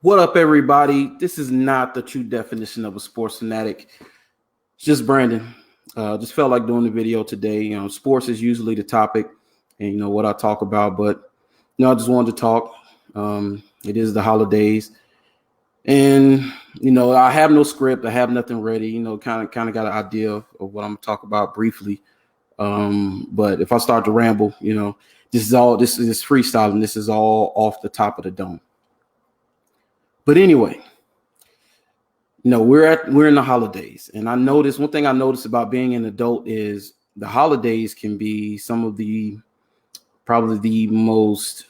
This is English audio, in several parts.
What up, everybody? This is not the true definition of a sports fanatic. It's just Brandon. Just felt like doing the video today. Sports is usually the topic and what I talk about, but I just wanted to talk. It is the holidays, and I have no script. I have nothing ready. Kind of got an idea of what I'm gonna talk about briefly. But if I start to ramble, this is freestyling. This is all off the top of the dome. But anyway, we're in the holidays, and I noticed one thing I noticed about being an adult is the holidays can be some of the probably the most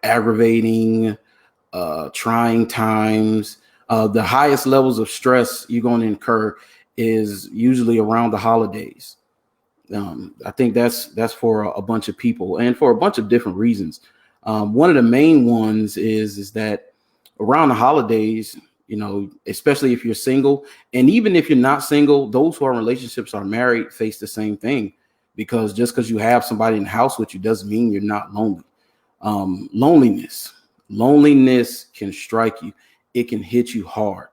aggravating, trying times. The highest levels of stress you're going to incur is usually around the holidays. I think that's for a bunch of people and for a bunch of different reasons. One of the main ones is that around the holidays, especially if you're single, and even if you're not single, those who are in relationships are married face the same thing, because just because you have somebody in the house with you doesn't mean you're not lonely. Loneliness can strike you. It can hit you hard.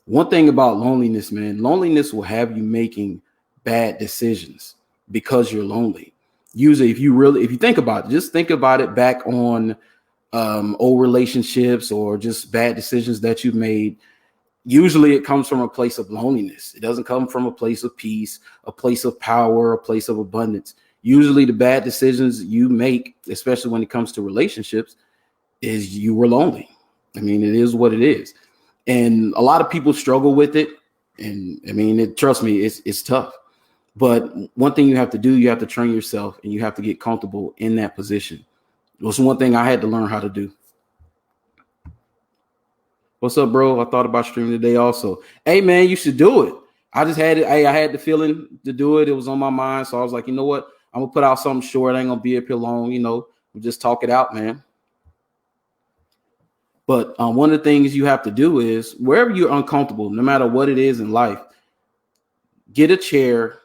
One thing about loneliness, man, loneliness will have you making bad decisions because you're lonely. Usually, if you think about it, just think about it back on old relationships or just bad decisions that you've made. Usually it comes from a place of loneliness. It doesn't come from a place of peace, a place of power, a place of abundance. Usually the bad decisions you make, especially when it comes to relationships, is you were lonely. I mean, it is what it is. And a lot of people struggle with it. And I mean, trust me, it's tough. But one thing you have to do, you have to train yourself and you have to get comfortable in that position. It was one thing I had to learn how to do. What's up, bro? I thought about streaming today also. Hey, man, you should do it. I just had it. Hey, I had the feeling to do it. It was on my mind. So I was like, you know what? I'm going to put out something short. I ain't going to be up here long. We'll just talk it out, man. But one of the things you have to do is wherever you're uncomfortable, no matter what it is in life, get a chair,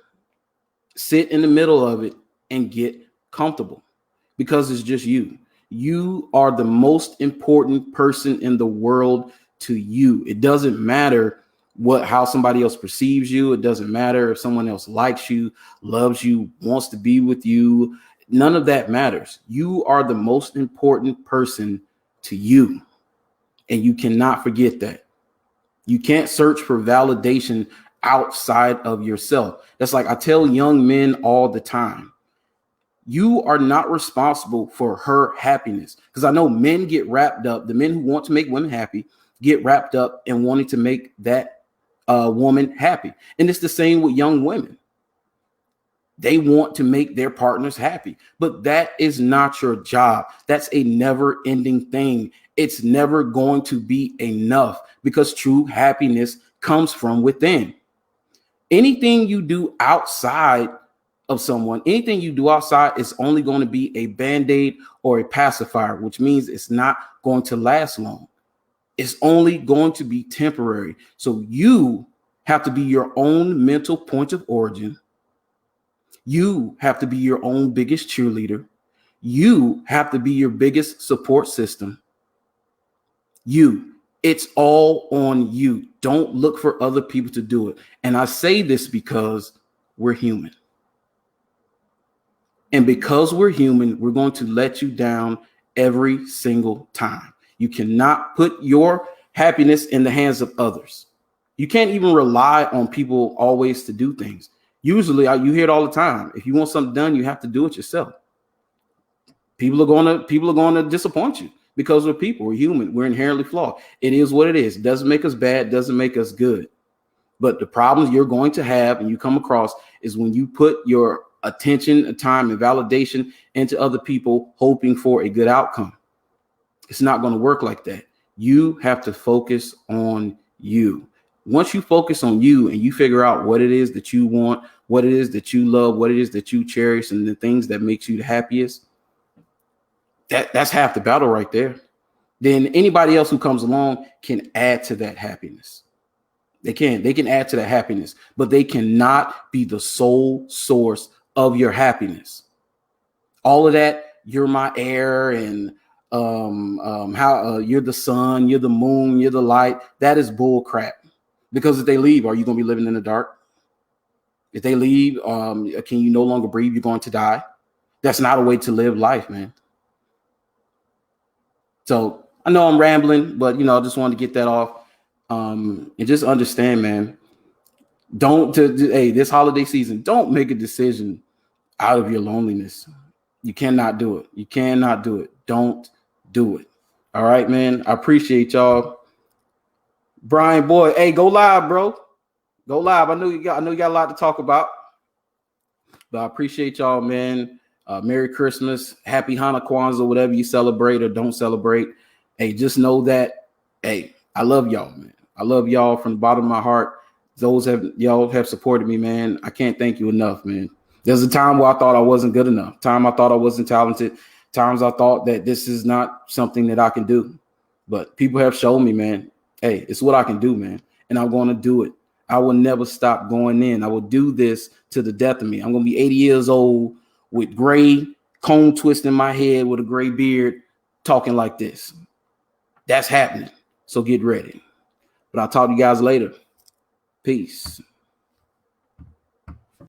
sit in the middle of it, and get comfortable. Because it's just you. You are the most important person in the world to you. It doesn't matter how somebody else perceives you. It doesn't matter if someone else likes you, loves you, wants to be with you. None of that matters. You are the most important person to you. And you cannot forget that. You can't search for validation outside of yourself. That's like I tell young men all the time. You are not responsible for her happiness, because I know men get wrapped up. The men who want to make women happy get wrapped up in wanting to make that woman happy. And it's the same with young women. They want to make their partners happy, but that is not your job. That's a never ending thing. It's never going to be enough, because true happiness comes from within. Anything you do outside of someone, anything you do outside is only going to be a band-aid or a pacifier, which means it's not going to last long. It's only going to be temporary. So you have to be your own mental point of origin. You have to be your own biggest cheerleader. You have to be your biggest support system. It's all on you. Don't look for other people to do it. And I say this because we're human. And because we're human, we're going to let you down every single time. You cannot put your happiness in the hands of others. You can't even rely on people always to do things. Usually, you hear it all the time. If you want something done, you have to do it yourself. People are going to disappoint you because we're people. We're human. We're inherently flawed. It is what it is. It doesn't make us bad. Doesn't make us good. But the problems you're going to have and you come across is when you put your attention, time, and validation into other people, hoping for a good outcome. It's not going to work like that. You have to focus on you. Once you focus on you and you figure out what it is that you want, what it is that you love, what it is that you cherish, and the things that makes you the happiest, that's half the battle right there. Then anybody else who comes along can add to that happiness. They can add to that happiness, but they cannot be the sole source of your happiness. All of that, you're my heir and how you're the sun, you're the moon, you're the light. That is bull crap. Because if they leave, are you going to be living in the dark? If they leave, can you no longer breathe? You're going to die. That's not a way to live life, man. So I know I'm rambling, but I just wanted to get that off. And just understand, man. Hey, this holiday season, don't make a decision out of your loneliness. You cannot do it. You cannot do it. Don't do it. All right, man. I appreciate y'all. Brian, boy, hey, go live, bro. Go live. I know you got a lot to talk about. But I appreciate y'all, man. Merry Christmas, Happy Hanukkah, Kwanzaa, whatever you celebrate or don't celebrate. Hey, just know that, hey, I love y'all, man. I love y'all from the bottom of my heart. Y'all have supported me, man. I can't thank you enough, man. There's a time where I thought I wasn't good enough. Time I thought I wasn't talented. Times I thought that this is not something that I can do. But people have shown me, man, hey, it's what I can do, man. And I'm going to do it. I will never stop going in. I will do this to the death of me. I'm going to be 80 years old with gray comb twist in my head with a gray beard talking like this. That's happening. So get ready. But I'll talk to you guys later. Peace.